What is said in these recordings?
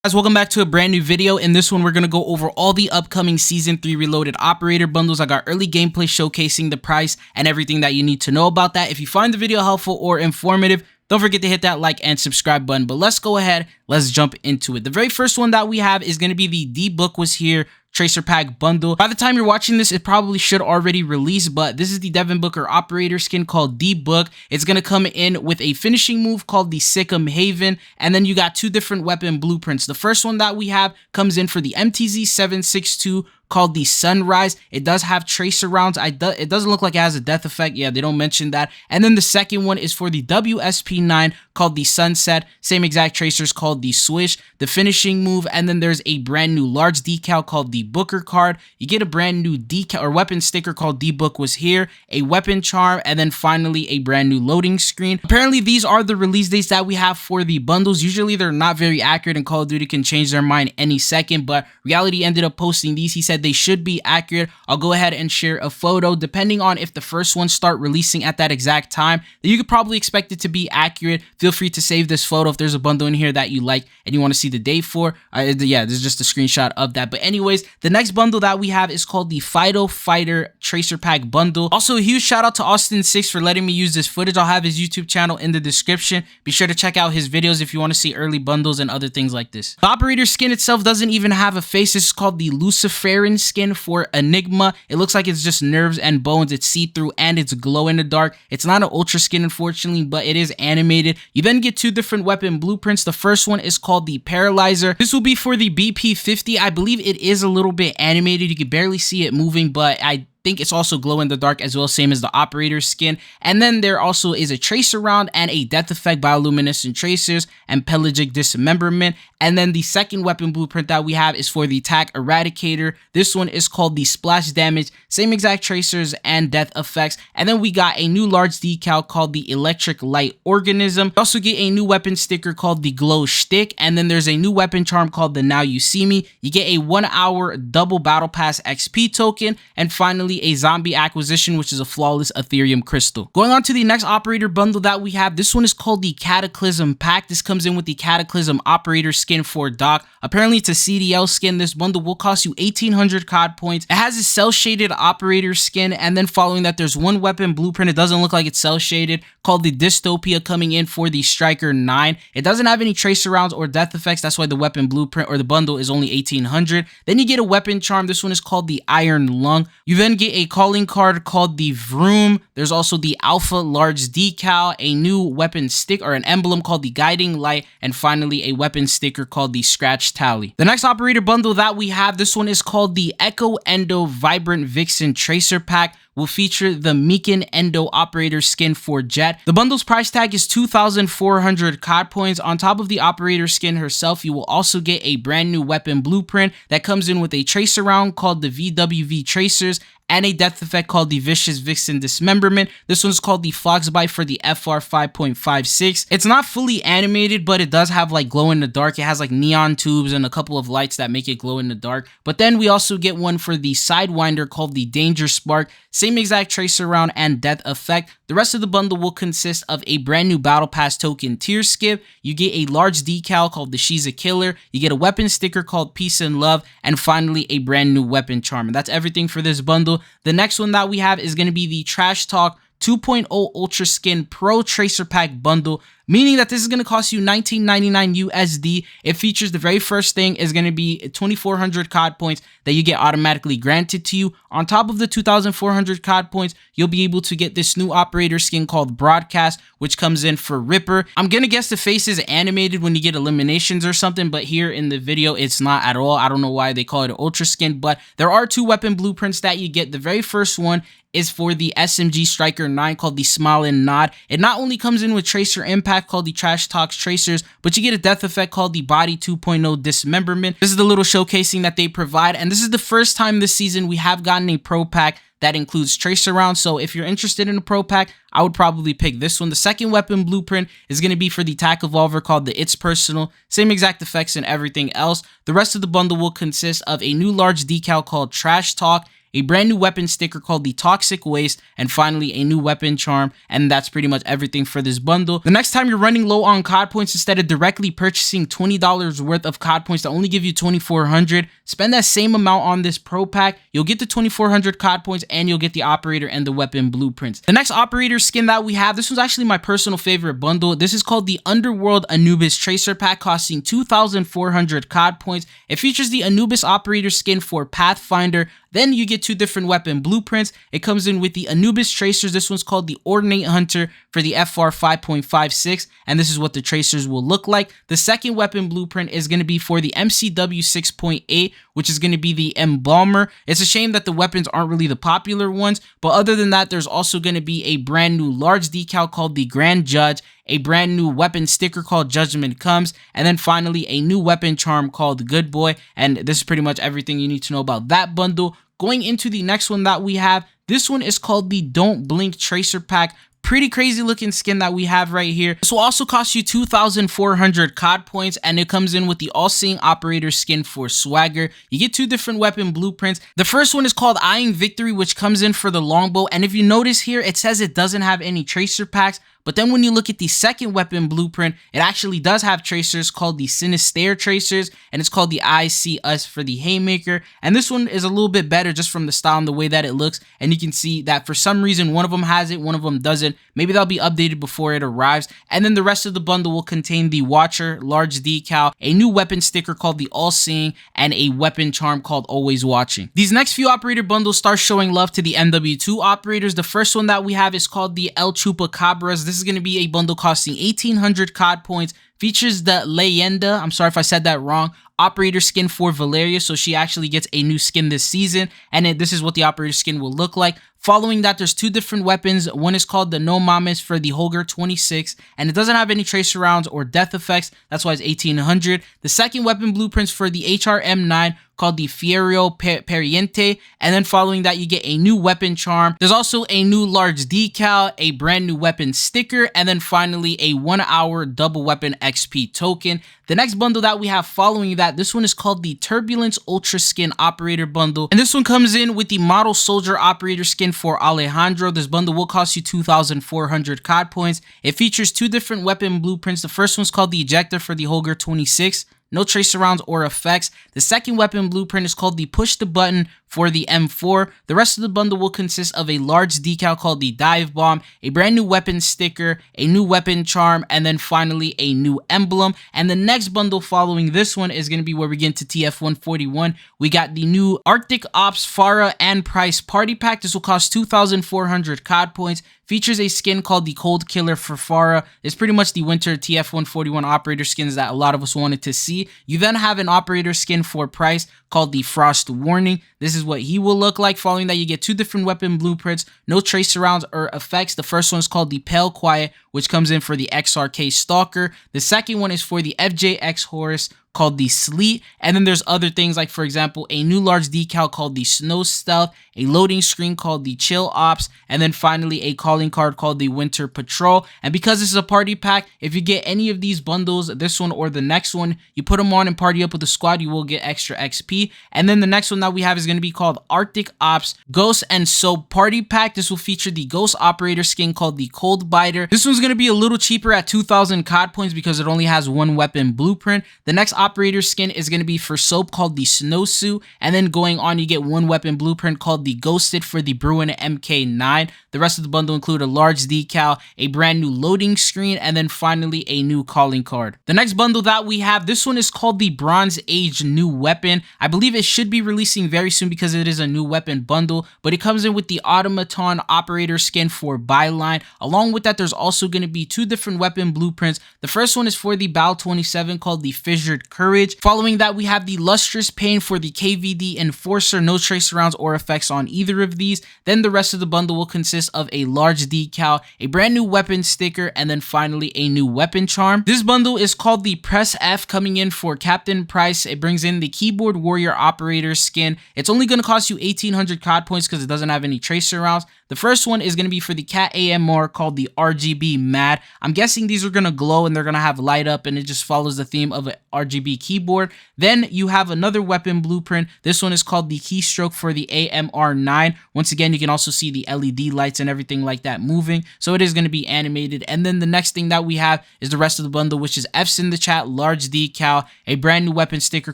Guys, welcome back to a brand new video. In this one, we're going to go over all the upcoming Season 3 Reloaded Operator bundles. I got early gameplay showcasing the price and everything that you need to know about that. If you find the video helpful or informative, don't forget to hit that like and subscribe button. But let's go ahead, let's jump into it. The very first one that we have is going to be the D Book Was Here Tracer Pack bundle. By the time you're watching this, it probably should already release, but this is the Devin Booker operator skin called D Book. It's going to come in with a finishing move called the Sikkim Haven, and then you got two different weapon blueprints. The first one that we have comes in for the MTZ 762 called the Sunrise. It does have tracer rounds. It doesn't look like it has a death effect. Yeah, they don't mention that. And then the second one is for the WSP9 called the Sunset. Same exact tracers called the Swish, the finishing move. And then there's a brand new large decal called the Booker card. You get a brand new decal or weapon sticker called D Book Was Here, a weapon charm, and then finally a brand new loading screen. Apparently, these are the release dates that we have for the bundles. Usually, they're not very accurate and Call of Duty can change their mind any second, but Reality ended up posting these. He said they should be accurate. I'll go ahead and share a photo. Depending on if the first ones start releasing at that exact time, then you could probably expect it to be accurate. Feel free to save this photo if there's a bundle in here that you like and you want to see the date for. Yeah, this is just a screenshot of that. But anyways, the next bundle that we have is called the Phyto Fighter Tracer Pack bundle. Also, a huge shout out to Austin6 for letting me use this footage. I'll have his YouTube channel in the description. Be sure to check out his videos if you want to see early bundles and other things like this. The operator skin itself doesn't even have a face. This is called the Luciferian skin for Enigma. It looks like it's just nerves and bones. It's see-through and it's glow in the dark. It's not an ultra skin, unfortunately, but it is animated. You then get two different weapon blueprints. The first one is called the Hare-Raiser. This will be for the BP50. I believe it is a little bit animated. You can barely see it moving, but I think it's also glow in the dark as well, same as the operator skin. And then there also is a tracer round and a death effect bioluminescent tracers and pelagic dismemberment. And then the second weapon blueprint that we have is for the attack eradicator. This one is called the splash damage, same exact tracers and death effects. And then we got a new large decal called the electric light organism. We also get a new weapon sticker called the glow shtick, and then there's a new weapon charm called the now you see me. You get a 1 hour double battle pass XP token, and finally a zombie acquisition, which is a flawless Ethereum crystal. Going on to the next operator bundle that we have, this one is called the Cataclysm pack. This comes in with the Cataclysm operator skin for Doc. Apparently it's a CDL skin. This bundle will cost you 1800 COD points. It has a cell shaded operator skin, and then following that there's one weapon blueprint. It doesn't look like it's cell shaded, called the Dystopia, coming in for the Striker 9. It doesn't have any tracer rounds or death effects. That's why the weapon blueprint or the bundle is only 1800. Then you get a weapon charm. This one is called the Iron Lung. You then get a calling card called the Vroom. There's also the Alpha large decal, a new weapon stick or an emblem called the Guiding Light, and finally a weapon sticker called the Scratch Tally. The next operator bundle that we have, this one is called the Echo Endo Vibrant Vixen Tracer Pack. Will feature the Meekin Endo operator skin for Jet. The bundle's price tag is 2,400 COD points. On top of the operator skin herself, you will also get a brand new weapon blueprint that comes in with a tracer round called the VWV Tracers and a death effect called the Vicious Vixen Dismemberment. This one's called the Foxbite for the FR 5.56. It's not fully animated, but it does have like glow in the dark. It has like neon tubes and a couple of lights that make it glow in the dark. But then we also get one for the Sidewinder called the Danger Spark. Same exact tracer round and death effect. The rest of the bundle will consist of a brand new battle pass token tier skip. You get a large decal called the She's a Killer. You get a weapon sticker called Peace and Love, and finally a brand new weapon charm. And that's everything for this bundle. The next one that we have is going to be the Trash Talk 2.0 Ultra Skin Pro Tracer Pack bundle, meaning that this is going to cost you $19.99 USD. It features the very first thing is going to be 2,400 COD points that you get automatically granted to you. On top of the 2,400 COD points, you'll be able to get this new operator skin called Broadcast, which comes in for Ripper. I'm going to guess the face is animated when you get eliminations or something, but here in the video, it's not at all. I don't know why they call it an Ultra Skin, but there are two weapon blueprints that you get. The very first one is for the SMG Striker 9 called the Smile and Nod. It not only comes in with Tracer Impact called the Trash Talks Tracers, but you get a death effect called the Body 2.0 Dismemberment. This is the little showcasing that they provide, and this is the first time this season we have gotten a pro pack that includes tracer rounds. So if you're interested in a pro pack, I would probably pick this one. The second weapon blueprint is going to be for the attack evolver called the It's Personal. Same exact effects and everything else. The rest of the bundle will consist of a new large decal called Trash Talk, a brand new weapon sticker called the Toxic Waste, and finally a new weapon charm. And that's pretty much everything for this bundle. The next time you're running low on COD points, instead of directly purchasing $20 worth of COD points that only give you 2,400, spend that same amount on this pro pack. You'll get the 2,400 COD points and you'll get the operator and the weapon blueprints. The next operator skin that we have, this was actually my personal favorite bundle. This is called the Underworld Anubis Tracer pack, costing 2,400 COD points. It features the Anubis operator skin for Pathfinder. Then you get two different weapon blueprints. It comes in with the Anubis tracers. This one's called the Ordinate Hunter for the FR 5.56, and this is what the tracers will look like. The second weapon blueprint is going to be for the MCW 6.8, which is going to be the Embalmer. It's a shame that the weapons aren't really the popular ones, but other than that, there's also going to be a brand new large decal called the Grand Judge, a brand new weapon sticker called Judgment Comes, and then finally a new weapon charm called Good Boy. And this is pretty much everything you need to know about that bundle. Going into the next one that we have, this one is called the Don't Blink Tracer pack. Pretty crazy looking skin that we have right here. This will also cost you 2,400 COD points, and it comes in with the All-Seeing Operator skin for Swagger. You get two different weapon blueprints. The first one is called Eyeing Victory, which comes in for the longbow, and if you notice here, it says it doesn't have any tracer packs. But then when you look at the second weapon blueprint, it actually does have tracers called the Sinister tracers, and it's called the I See Us for the Haymaker. And this one is a little bit better just from the style and the way that it looks. And you can see that for some reason, one of them has it, one of them doesn't. Maybe that'll be updated before it arrives. And then the rest of the bundle will contain the Watcher, large decal, a new weapon sticker called the All Seeing, and a weapon charm called Always Watching. These next few operator bundles start showing love to the MW2 operators. The first one that we have is called the El Chupacabras. This is going to be a bundle costing 1,800 COD points. Features the Leyenda, I'm sorry if I said that wrong, operator skin for Valeria, so she actually gets a new skin this season, and this is what the operator skin will look like. Following that, there's two different weapons. One is called the No Mames for the Holger 26, and it doesn't have any tracer rounds or death effects. That's why it's 1,800. The second weapon blueprints for the HRM9 called the Fierio Periente, and then following that, you get a new weapon charm. There's also a new large decal, a brand new weapon sticker, and then finally a 1 hour double weapon XP token. The next bundle that we have following that, this one is called the Turbulence Ultra Skin Operator Bundle, and this one comes in with the Model Soldier Operator skin for Alejandro. This bundle will cost you 2,400 COD points. It features two different weapon blueprints. The first one's called the Ejector for the Holger 26. No tracer rounds or effects. The second weapon blueprint is called the Push the Button for the M4. The rest of the bundle will consist of a large decal called the Dive Bomb, a brand new weapon sticker, a new weapon charm, and then finally a new emblem. And the next bundle following this one is going to be where we get into TF141. We got the new Arctic Ops Farah and Price Party Pack. This will cost 2,400 COD points. Features a skin called the Cold Killer for Farah. It's pretty much the winter TF141 operator skins that a lot of us wanted to see. You then have an operator skin for Price called the Frost Warning. This is what he will look like. Following that, you get two different weapon blueprints, no tracer rounds or effects. The first one is called the Pale Quiet, which comes in for the XRK Stalker. The second one is for the FJX Horus, called the Sleet, and then there's other things like, for example, a new large decal called the Snow Stealth, a loading screen called the Chill Ops, and then finally a calling card called the Winter Patrol. And because this is a party pack, if you get any of these bundles, this one or the next one, you put them on and party up with the squad, you will get extra XP. And then the next one that we have is going to be called Arctic Ops Ghost and Soap Party Pack. This will feature the Ghost Operator skin called the Cold Biter. This one's going to be a little cheaper at 2,000 COD points because it only has one weapon blueprint. The next operator skin is going to be for Soap called the Snowsuit, and then going on you get one weapon blueprint called the Ghosted for the Bruin MK9. The rest of the bundle include a large decal, a brand new loading screen, and then finally a new calling card. The next bundle that we have, this one is called the Bronze Age New Weapon. I believe it should be releasing very soon because it is a new weapon bundle, but it comes in with the Automaton Operator skin for Byline. Along with that, there's also going to be two different weapon blueprints. The first one is for the Bal 27 called the Fissured Courage. Following that, we have the Lustrous Pain for the KVD Enforcer. No tracer rounds or effects on either of these. Then the rest of the bundle will consist of a large decal, a brand new weapon sticker, and then finally a new weapon charm. This bundle is called the Press F, coming in for Captain Price. It brings in the Keyboard Warrior Operator skin. It's only going to cost you 1,800 COD points because it doesn't have any tracer rounds. The first one is going to be for the Cat AMR called the RGB Mad. I'm guessing these are going to glow and they're going to have light up, and it just follows the theme of an RGB RGB keyboard. Then you have another weapon blueprint. This one is called the keystroke for the AMR9. Once again, you can also see the LED lights and everything like that moving. So it is going to be animated. And then the next thing that we have is the rest of the bundle, which is F's in the chat, large decal, a brand new weapon sticker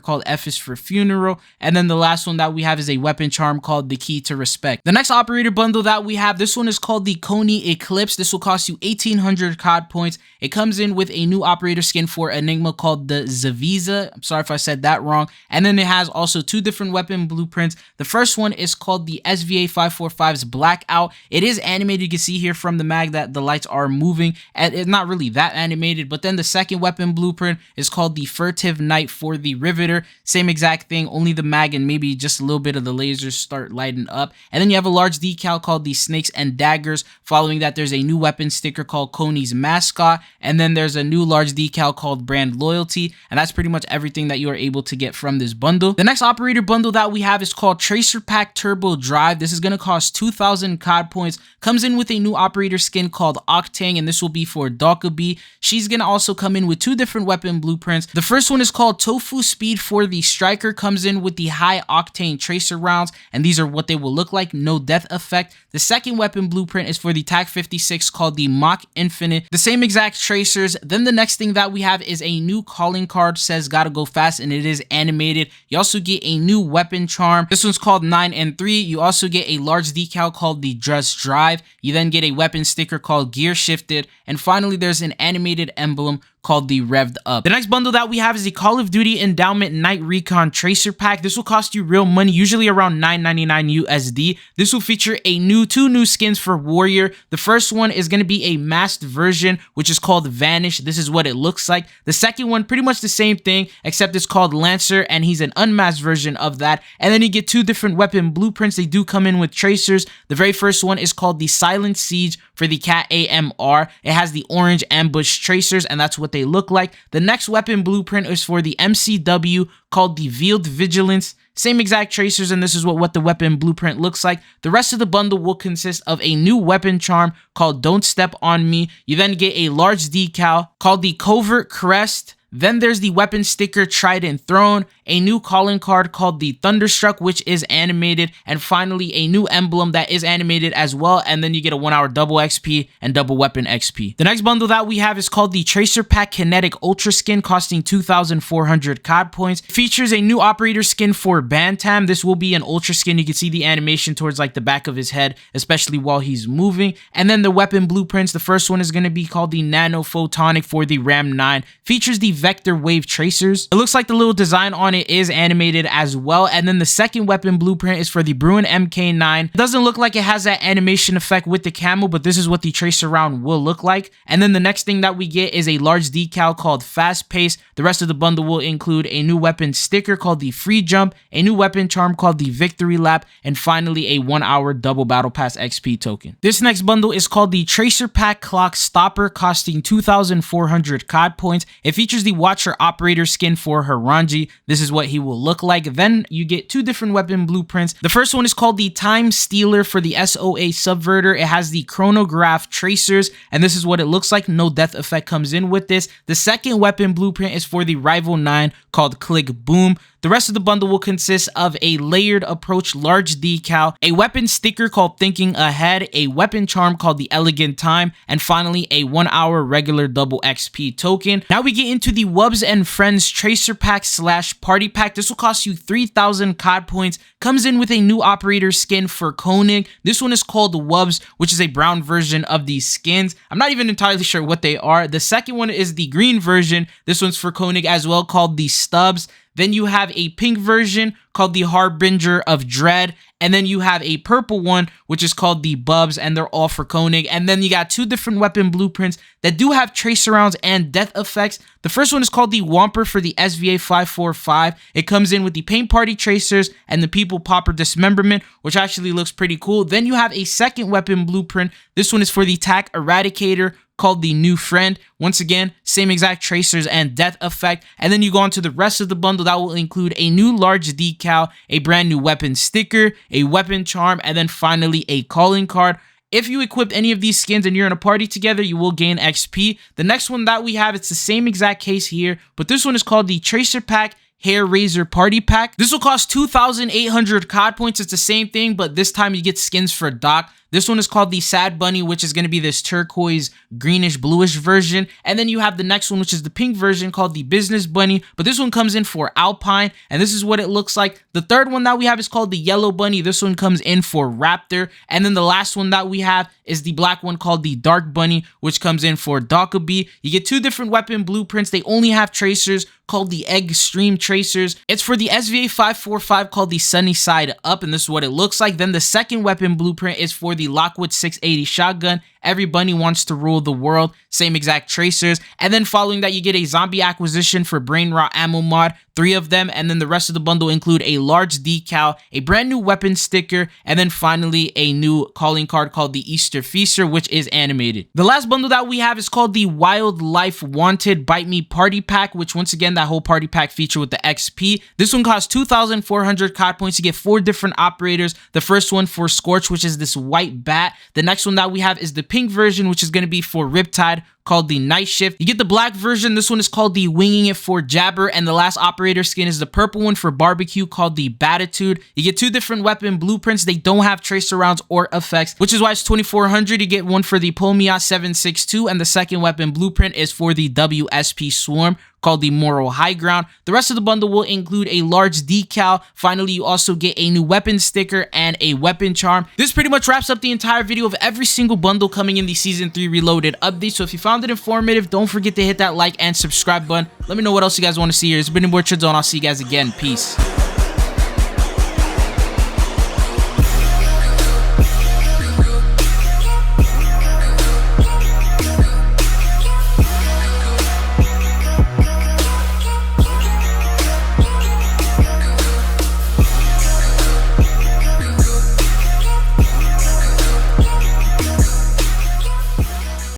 called F is for funeral. And then the last one that we have is a weapon charm called the key to respect. The next operator bundle that we have, this one is called the Konni Eclipsed. This will cost you 1800 COD points. It comes in with a new operator skin for Enigma called the Zaviza. I'm sorry if I said that wrong. And then it has also two different weapon blueprints. The first one is called the SVA 545's Blackout. It is animated. You can see here from the mag that the lights are moving, and it's not really that animated. But then the second weapon blueprint is called the Furtive Knight for the Riveter. Same exact thing, only the mag and maybe just a little bit of the lasers start lighting up. And then you have a large decal called the Snakes and Daggers. Following that, there's a new weapon sticker called Konni's Mascot. And then there's a new large decal called Brand Loyalty. And that's pretty much everything that you are able to get from this bundle. The next operator bundle that we have is called Tracer Pack Turbo Drive. This is going to cost 2000 COD points. Comes in with a new operator skin called Octane, and this will be for Dalkaby. She's going to also come in with two different weapon blueprints. The first one is called Tofu Speed for the Striker. Comes in with the high octane tracer rounds, and these are what they will look like, no death effect. The second weapon blueprint is for the TAC 56 called the Mach Infinite. The same exact tracers. Then the next thing that we have is a new calling card, says gotta go fast, and it is animated. You also get a new weapon charm. This one's called 9 and 3. You also get a large decal called the Dress Drive. You then get a weapon sticker called Gear Shifted. And finally, there's an animated emblem called the Revved Up. The next bundle that we have is the Call of Duty Endowment Night Recon Tracer Pack. This will cost you real money, usually around $9.99 USD. This will feature two new skins for Warrior. The first one is going to be a masked version, which is called Vanish. This is what it looks like. The second one, pretty much the same thing, except it's called Lancer, and he's an unmasked version of that. And then you get two different weapon blueprints. They do come in with tracers. The very first one is called the Silent Siege for the Cat AMR. It has the orange ambush tracers, and that's what they look like. The next weapon blueprint is for the MCW called the Veiled Vigilance. Same exact tracers, and this is what the weapon blueprint looks like. The rest of the bundle will consist of a new weapon charm called Don't Step on Me. You then get a large decal called the Covert Crest. Then there's the weapon sticker Trident Throne, a new calling card called the Thunderstruck, which is animated, and finally a new emblem that is animated as well, and then you get a 1 hour double XP and double weapon XP. The next bundle that we have is called the Tracer Pack Kinetic Ultra Skin, costing 2,400 COD points. It features a new operator skin for Bantam. This will be an ultra skin. You can see the animation towards like the back of his head, especially while he's moving. And then the weapon blueprints, the first one is going to be called the Nano Photonic for the Ram 9. Features the Vector Wave tracers. It looks like the little design on it is animated as well. And then the second weapon blueprint is for the Bruin MK9. It doesn't look like it has that animation effect with the camo, but this is what the tracer round will look like. And then the next thing that we get is a large decal called Fast Pace. The rest of the bundle will include a new weapon sticker called the Free Jump, a new weapon charm called the Victory Lap, and finally a 1 hour double battle pass XP token. This next bundle is called the Tracer Pack Clock Stopper, costing 2,400 COD points. It features the Watcher Operator skin for Haranji. This is what he will look like. Then you get two different weapon blueprints. The first one is called the Time Stealer for the SOA Subverter. It has the Chronograph tracers, and this is what it looks like. No death effect comes in with this. The second weapon blueprint is for the Rival 9 called Click Boom. The rest of the bundle will consist of a layered approach large decal, a weapon sticker called Thinking Ahead, a weapon charm called the Elegant Time, and finally a 1 hour regular double XP token. Now we get into the Wubz and Friendz Tracer Pack / Party Pack. This will cost you 3,000 COD points. Comes in with a new operator skin for Konni. This one is called Wubz, which is a brown version of these skins. I'm not even entirely sure what they are. The second one is the green version. This one's for Konni as well, called the Stubbs. Then you have a pink version called the Harbinger of Dread. And then you have a purple one, which is called the Bubs, and they're all for Konni. And then you got two different weapon blueprints that do have tracer rounds and death effects. The first one is called the Whomper for the SVA 545. It comes in with the Paint Party tracers and the People Popper Dismemberment, which actually looks pretty cool. Then you have a second weapon blueprint. This one is for the TAC Eradicator, called the New Friend. Once again, same exact tracers and death effect. And then you go on to the rest of the bundle that will include a new large decal, a brand new weapon sticker, a weapon charm, and then finally a calling card. If you equip any of these skins and you're in a party together, you will gain XP. The next one that we have, it's the same exact case here, but this one is called the Tracer Pack Hare-Raiser Party Pack. This will cost 2,800 COD points. It's the same thing, but this time you get skins for Doc. This one is called the Sad Bunny, which is going to be this turquoise, greenish, bluish version. And then you have the next one, which is the pink version called the Business Bunny. But this one comes in for Alpine, and this is what it looks like. The third one that we have is called the Yellow Bunny. This one comes in for Raptor. And then the last one that we have is the black one called the Dark Bunny, which comes in for Dokkaebi. You get two different weapon blueprints. They only have tracers called the Egg Stream Tracers. It's for the SVA 545 called the Sunny Side Up, and this is what it looks like. Then the second weapon blueprint is for the Lockwood 680 shotgun. Every bunny wants to rule the world. Same exact tracers. And then following that, you get a zombie acquisition for Brain Rot ammo mod, 3 of them. And then the rest of the bundle include a large decal, a brand new weapon sticker, and then finally a new calling card called the Easter Feaster, which is animated. The last bundle that we have is called the Wildlife Wanted Bite Me Party Pack, which once again, that whole party pack feature with the XP. This one costs 2,400 COD points. You get 4 different operators. The first one for Scorch, which is this white bat. The next one that we have is the pink version, which is going to be for Riptide, called the Night Shift. You get the black version. This one is called the Winging It for Jabber, and the last operator skin is the purple one for Barbecue called the Batitude. You get 2 different weapon blueprints. They don't have tracer rounds or effects, which is why it's 2,400. You get one for the Pomia 762, and the second weapon blueprint is for the WSP Swarm called the Moral High Ground. The rest of the bundle will include a large decal. Finally, you also get a new weapon sticker and a weapon charm. This pretty much wraps up the entire video of every single bundle coming in the Season 3 Reloaded update. So if you found it informative, don't forget to hit that like and subscribe button. Let me know what else you guys want to see here. It's been your boy Tridzone. I'll see you guys again. Peace.